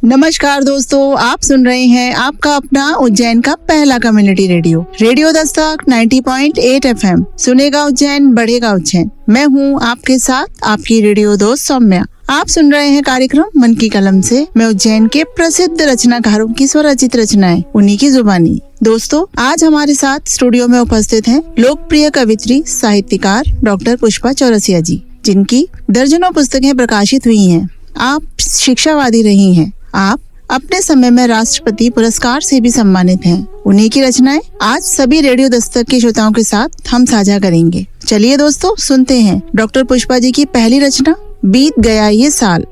नमस्कार दोस्तों, आप सुन रहे हैं आपका अपना उज्जैन का पहला कम्युनिटी रेडियो दस्तक 90.8 FM। सुनेगा उज्जैन, बढ़ेगा उज्जैन। मैं हूं आपके साथ आपकी रेडियो दोस्त सौम्या। आप सुन रहे हैं कार्यक्रम मन की कलम से। मैं उज्जैन के प्रसिद्ध रचनाकारों की स्वरचित रचनाएं, उन्हीं की जुबानी। दोस्तों, आज हमारे साथ स्टूडियो में उपस्थित हैं लोकप्रिय कवित्री साहित्यकार डॉक्टर पुष्पा चौरसिया जी, जिनकी दर्जनों पुस्तकें प्रकाशित हुई हैं। आप शिक्षावादी रही हैं। आप अपने समय में राष्ट्रपति पुरस्कार से भी सम्मानित हैं। उन्हीं की रचनाएं आज सभी रेडियो दस्तक के श्रोताओं के साथ हम साझा करेंगे। चलिए दोस्तों, सुनते हैं डॉक्टर पुष्पा जी की पहली रचना, बीत गया ये साल।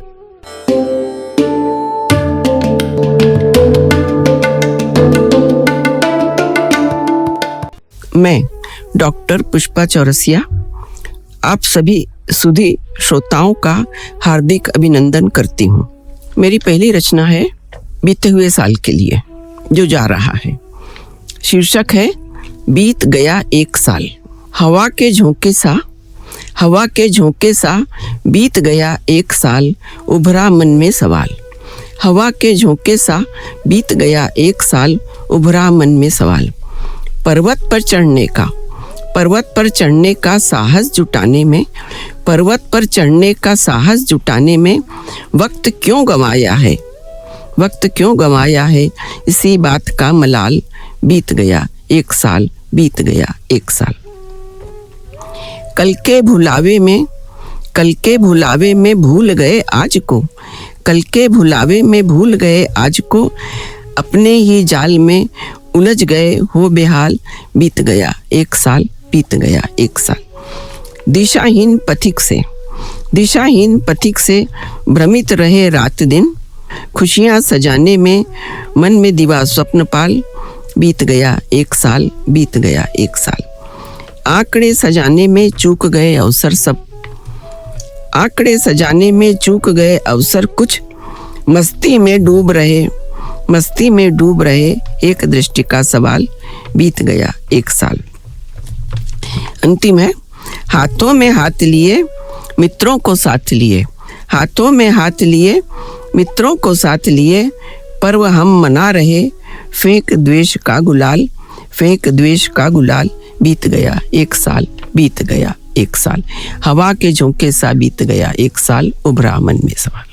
मैं डॉक्टर पुष्पा चौरसिया आप सभी सुधी श्रोताओं का हार्दिक अभिनंदन करती हूँ। मेरी पहली रचना है बीते हुए साल के लिए जो जा रहा है। शीर्षक है बीत गया एक साल। हवा के झोंके सा बीत गया एक साल, उभरा मन में सवाल। हवा के झोंके सा बीत गया एक साल, उभरा मन में सवाल। पर्वत पर चढ़ने का साहस जुटाने में वक्त क्यों गंवाया है इसी बात का मलाल। बीत गया एक साल। कल के भुलावे में भूल गए आज को अपने ही जाल में उलझ गए हो बेहाल। बीत गया एक साल। दिशाहीन पथिक से भ्रमित रहे रात दिन, खुशियां सजाने में मन में दीवा स्वप्न पाल। बीत गया एक साल। आंकड़े सजाने में चूक गए अवसर कुछ, मस्ती में डूब रहे एक दृष्टि का सवाल। बीत गया एक साल। अंतिम है, हाथों में हाथ लिए मित्रों को साथ लिए पर्व हम मना रहे, फेंक द्वेष का गुलाल। बीत गया एक साल। हवा के झोंके सा बीत गया एक साल, उभरा मन में सवाल।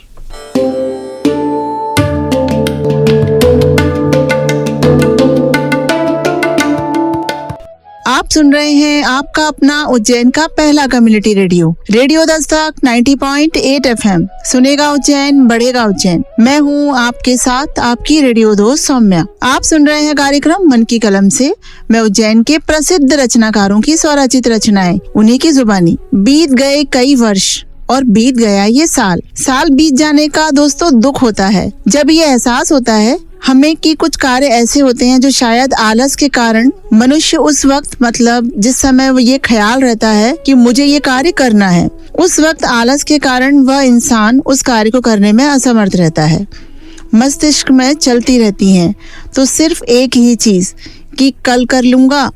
आप सुन रहे हैं आपका अपना उज्जैन का पहला कम्युनिटी रेडियो दस्तक 90.8 FM। सुनेगा उज्जैन, बढ़ेगा उज्जैन। मैं हूं आपके साथ आपकी रेडियो दोस्त सौम्या। आप सुन रहे हैं कार्यक्रम मन की कलम से। मैं उज्जैन के प्रसिद्ध रचनाकारों की स्वरचित रचनाएं, उन्हीं की जुबानी। बीत गए कई वर्ष और बीत गया ये साल बीत जाने का दोस्तों दुख होता है जब ये एहसास होता है हमें कि कुछ कार्य ऐसे होते हैं जो शायद आलस के कारण मनुष्य उस वक्त, मतलब जिस समय वो ये ख्याल रहता है कि मुझे ये कार्य करना है, उस वक्त आलस के कारण वह इंसान उस कार्य को करने में असमर्थ रहता है। मस्तिष्क में चलती रहती हैं तो सिर्फ एक ही चीज कि कल कर लूंगा।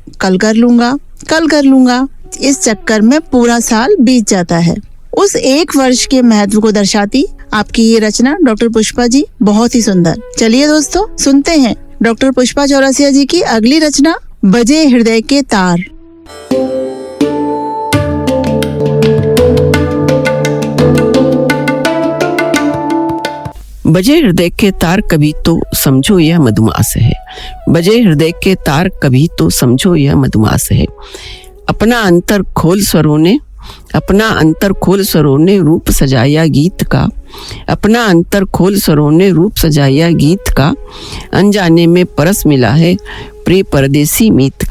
इस चक्कर में पूरा साल बीत जाता है। उस एक वर्ष के महत्व को दर्शाती आपकी ये रचना डॉक्टर पुष्पा जी, बहुत ही सुंदर। चलिए दोस्तों, सुनते हैं डॉक्टर पुष्पा चौरसिया जी की अगली रचना, बजे हृदय के तार। बजे हृदय के तार कभी तो समझो यह मधुमास है। बजे हृदय के तार कभी तो समझो यह मधुमास है। अपना अंतर खोल स्वरों ने रूप सजाया गीत का। अनजाने में परस मिला है प्रिय परदेसी मीत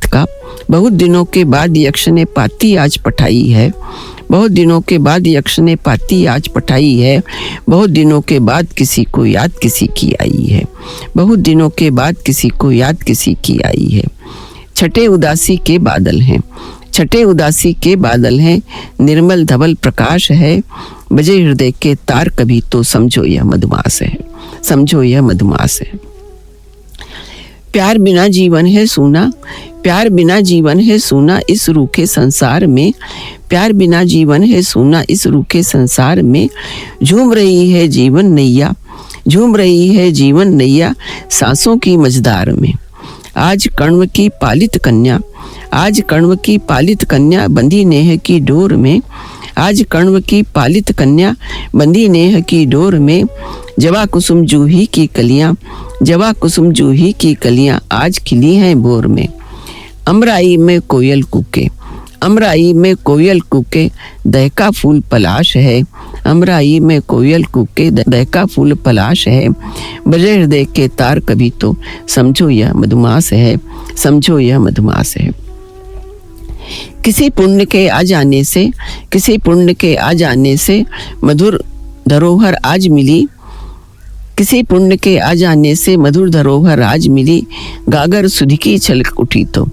का। बहुत दिनों के बाद यक्ष ने पाती आज पठाई है। बहुत दिनों के बाद किसी को याद किसी की आई है। छठे उदासी के बादल हैं, निर्मल धवल प्रकाश है। बजे हृदय के तार कभी तो समझो यह मधुमास है। प्यार बिना जीवन है सूना, प्यार बिना जीवन है सूना इस रूखे संसार में, प्यार बिना जीवन है सूना इस रूखे संसार में। झूम रही है जीवन नैया, झूम रही है जीवन नैया सांसों की मझधार में। आज कण्व की पालित कन्या, आज कण्व की पालित कन्या बंधी नेह की डोर में, आज कण्व की पालित कन्या बंधी नेह की डोर में। जवा कुसुम जूही की कलियां, जवा कुसुम जूही की कलियां आज खिली हैं भोर में। अमराई में कोयल कूके, अमराई में कोयल कूके दहका फूल पलाश है, अमराई में कोयल कूके दहका फूल पलाश है। बजे हृदय के तार कभी तो समझो यह मधुमास है, समझो यह मधुमास है। किसी पुण्य के आ जाने से, किसी पुण्य के आ जाने से मधुर धरोहर आज मिली, किसी पुण्य के आ जाने से मधुर धरोहर आज मिली। गागर सुधि की छलक उठी तो,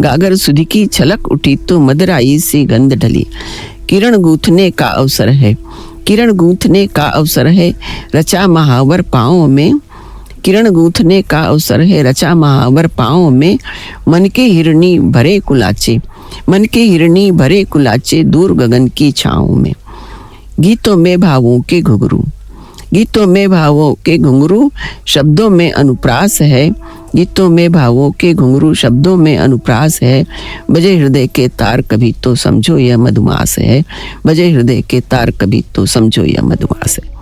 गागर सुधि की छलक उठी तो मदराई सी गंध ढली। किरण गूंथने का अवसर है, किरण गूंथने का अवसर है रचा महावर पाँव में, किरण गूंथने का अवसर है रचा महावर पाँव में। मन के हिरणी भरे कुलाचे, मन के हिरणी भरे कुलाचे दूर गगन की छाँव में। गीतों में भावों के घुंघरू, गीतों में भावों के घुंघरू शब्दों में अनुप्रास है, गीतों में भावों के घुंघरू शब्दों में अनुप्रास है। बजे हृदय के तार कभी तो समझो यह मधुमास है, बजे हृदय के तार कभी तो समझो यह मधुमास है।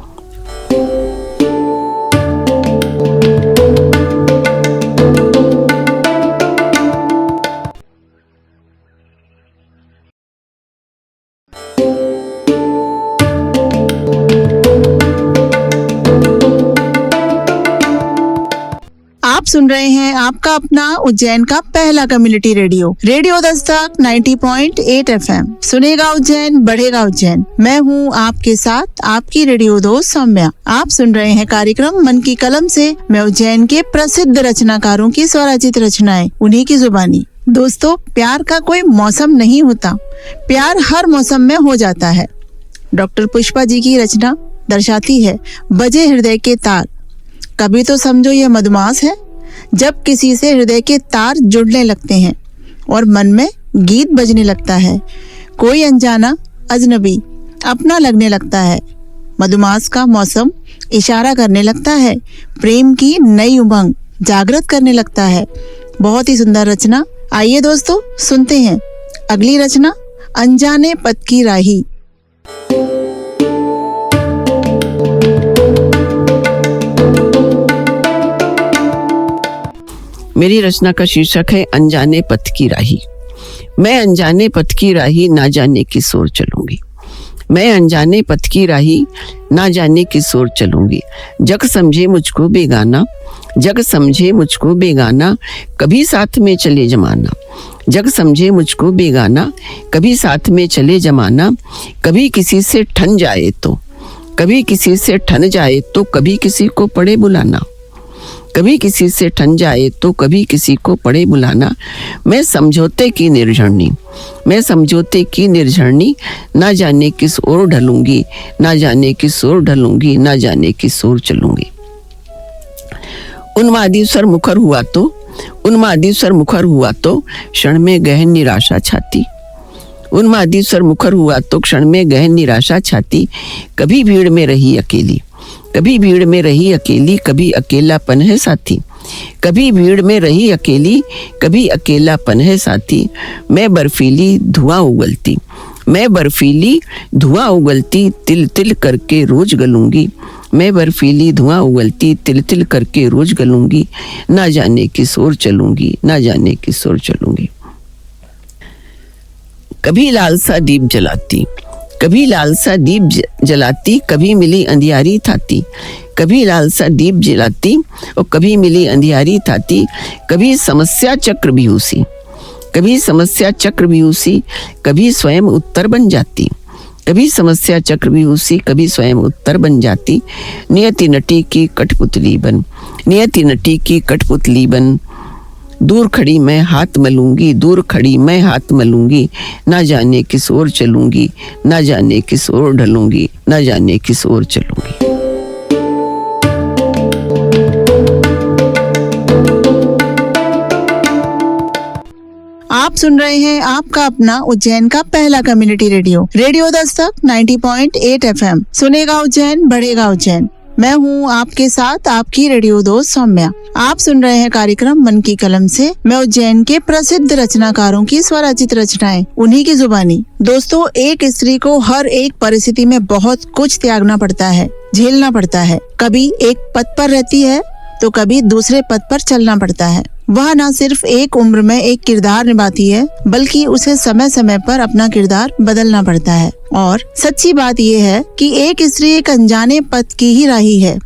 आप सुन रहे हैं आपका अपना उज्जैन का पहला community radio, radio Dastak 90.8 FM। सुनेगा उज्जैन, बढ़ेगा उज्जैन। मैं हूं आपके साथ आपकी रेडियो दोस्त सौम्या। आप सुन रहे हैं कार्यक्रम मन की कलम से मैं उज्जैन के प्रसिद्ध रचनाकारों की स्वरचित रचनाएं, उन्हीं की जुबानी। दोस्तों, प्यार का कोई मौसम नहीं होता, प्यार हर मौसम में हो जाता है। डॉक्टर पुष्पा जी की रचना दर्शाती है बजे हृदय के तार कभी तो समझो यह मधुमास है। जब किसी से हृदय के तार जुड़ने लगते हैं और मन में गीत बजने लगता है, कोई अनजाना अजनबी अपना लगने लगता है। मधुमास का मौसम इशारा करने लगता है, प्रेम की नई उमंग जागृत करने लगता है। बहुत ही सुंदर रचना। आइए दोस्तों, सुनते हैं अगली रचना, अनजाने पथ की राही। मेरी रचना का शीर्षक है अनजाने पथ की राही। मैं अनजाने पथ की राही ना जाने किस ओर चलूंगी, मैं अनजाने पथ की राही ना जाने किस ओर चलूंगी। जग समझे मुझको बेगाना, जग समझे मुझको बेगाना कभी साथ में चले जमाना, जग समझे मुझको बेगाना कभी साथ में चले जमाना। कभी किसी से ठन जाए तो, कभी किसी से ठन जाए तो कभी किसी को पड़े बुलाना, कभी किसी से ठन जाए तो कभी किसी को पड़े बुलाना। मैं समझौते की निर्झरनी, मैं समझौते की निर्झरनी ना जाने किस ओर ढलूंगी, ना जाने किस ओर ढलूंगी, ना जाने किस ओर चलूंगी। उन्मादी सर मुखर हुआ तो, उन्मादी सर मुखर हुआ तो क्षण में गहन निराशा छाती, उन्मादी सर मुखर हुआ तो क्षण में गहन निराशा छाती। कभी भीड़ में रही अकेली, कभी भीड़ में रही अकेली कभी अकेलापन है साथी, कभी भीड़ में रही अकेली कभी अकेलापन है साथी। मैं बर्फीली धुआं उगलती, मैं बर्फीली धुआं उगलती तिल तिल करके रोज गलूंगी, मैं बर्फीली धुआं उगलती तिल तिल करके रोज गलूंगी। ना जाने किस ओर चलूंगी, ना जाने किस ओर चलूंगी। कभी लालसा दीप जलाती, कभी लालसा दीप जलाती कभी मिली अंधियारी थाती, कभी लालसा दीप जलाती और कभी मिली अंधियारी थाती। कभी समस्या चक्र बिहुसी, कभी समस्या चक्र बिहुसी कभी स्वयं उत्तर बन जाती, कभी समस्या चक्र बिहुसी कभी स्वयं उत्तर बन जाती। नियति नटी की कठपुतली बन, नियति नटी की कठपुतली बन दूर खड़ी मैं हाथ मलूंगी, दूर खड़ी मैं हाथ मलूंगी। ना जाने किस ओर चलूंगी, ना जाने किस ओर ढलूंगी, ना जाने किस ओर चलूंगी। आप सुन रहे हैं आपका अपना उज्जैन का पहला community radio, radio Dastak 90.8 FM। सुनेगा उज्जैन, बढ़ेगा उज्जैन। मैं हूँ आपके साथ आपकी रेडियो दोस्त सौम्या। आप सुन रहे हैं कार्यक्रम मन की कलम से। मैं उज्जैन के प्रसिद्ध रचनाकारों की स्वरचित रचनाएं, उन्हीं की जुबानी। दोस्तों, एक स्त्री को हर एक परिस्थिति में बहुत कुछ त्यागना पड़ता है, झेलना पड़ता है। कभी एक पद पर रहती है तो कभी दूसरे पद पर चलना पड़ता है। वह न सिर्फ एक उम्र में एक किरदार निभाती है, बल्कि उसे समय समय पर अपना किरदार बदलना पड़ता है। और सच्ची बात यह है कि एक स्त्री एक अनजाने पद की ही राही है।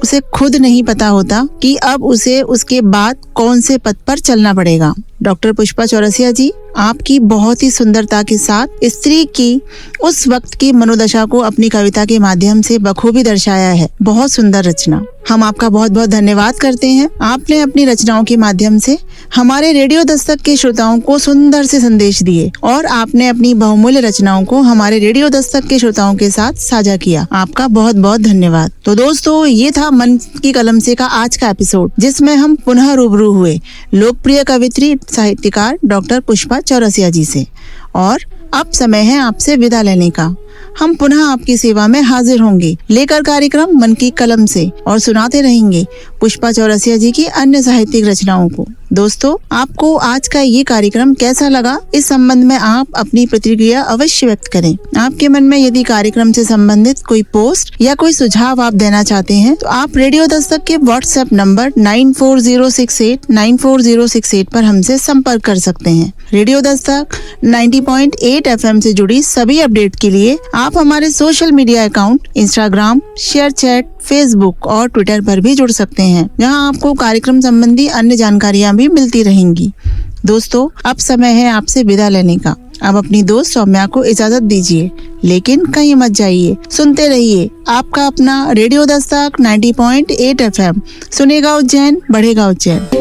उसे खुद नहीं पता होता कि अब उसे उसके बाद कौन से पद पर चलना पड़ेगा। डॉक्टर पुष्पा चौरसिया जी, आपकी बहुत ही सुंदरता के साथ स्त्री की उस वक्त की मनोदशा को अपनी कविता के माध्यम से बखूबी दर्शाया है। बहुत सुंदर रचना। हम आपका बहुत बहुत धन्यवाद करते हैं। आपने अपनी रचनाओं के माध्यम से हमारे रेडियो दस्तक के श्रोताओं को सुंदर से संदेश दिए और आपने अपनी बहुमूल्य रचनाओं को हमारे रेडियो दस्तक के श्रोताओं के साथ साझा किया। आपका बहुत बहुत धन्यवाद। तो दोस्तों, ये था मन की कलम से का आज का एपिसोड, जिसमें हम पुनः रूबरू हुए लोकप्रिय कवित्री साहित्यकार डॉक्टर पुष्पा चौरसिया जी से। और अब समय है आपसे विदा लेने का। हम पुनः आपकी सेवा में हाजिर होंगे लेकर कार्यक्रम मन की कलम से और सुनाते रहेंगे पुष्पा चौरसिया जी की अन्य साहित्यिक रचनाओं को। दोस्तों, आपको आज का ये कार्यक्रम कैसा लगा, इस संबंध में आप अपनी प्रतिक्रिया अवश्य व्यक्त करें। आपके मन में यदि कार्यक्रम से संबंधित कोई पोस्ट या कोई सुझाव आप देना चाहते हैं तो आप रेडियो दस्तक के व्हाट्सएप नंबर 9406894068 पर हमसे संपर्क कर सकते हैं। रेडियो दस्तक 90.8 FM से जुड़ी सभी अपडेट के लिए आप हमारे social media account Instagram, share chat, Facebook और ट्विटर पर भी जुड़ सकते हैं, जहां आपको कार्यक्रम संबंधी अन्य जानकारियां भी मिलती रहेंगी। दोस्तों, अब समय है आपसे विदा लेने का। अब अपनी दोस्त सौम्या को इजाजत दीजिए, लेकिन कहीं मत जाइए। सुनते रहिए आपका अपना रेडियो दस्तक 90.8 FM। सुनेगा उज्जैन, बढ़ेगा उज्जैन।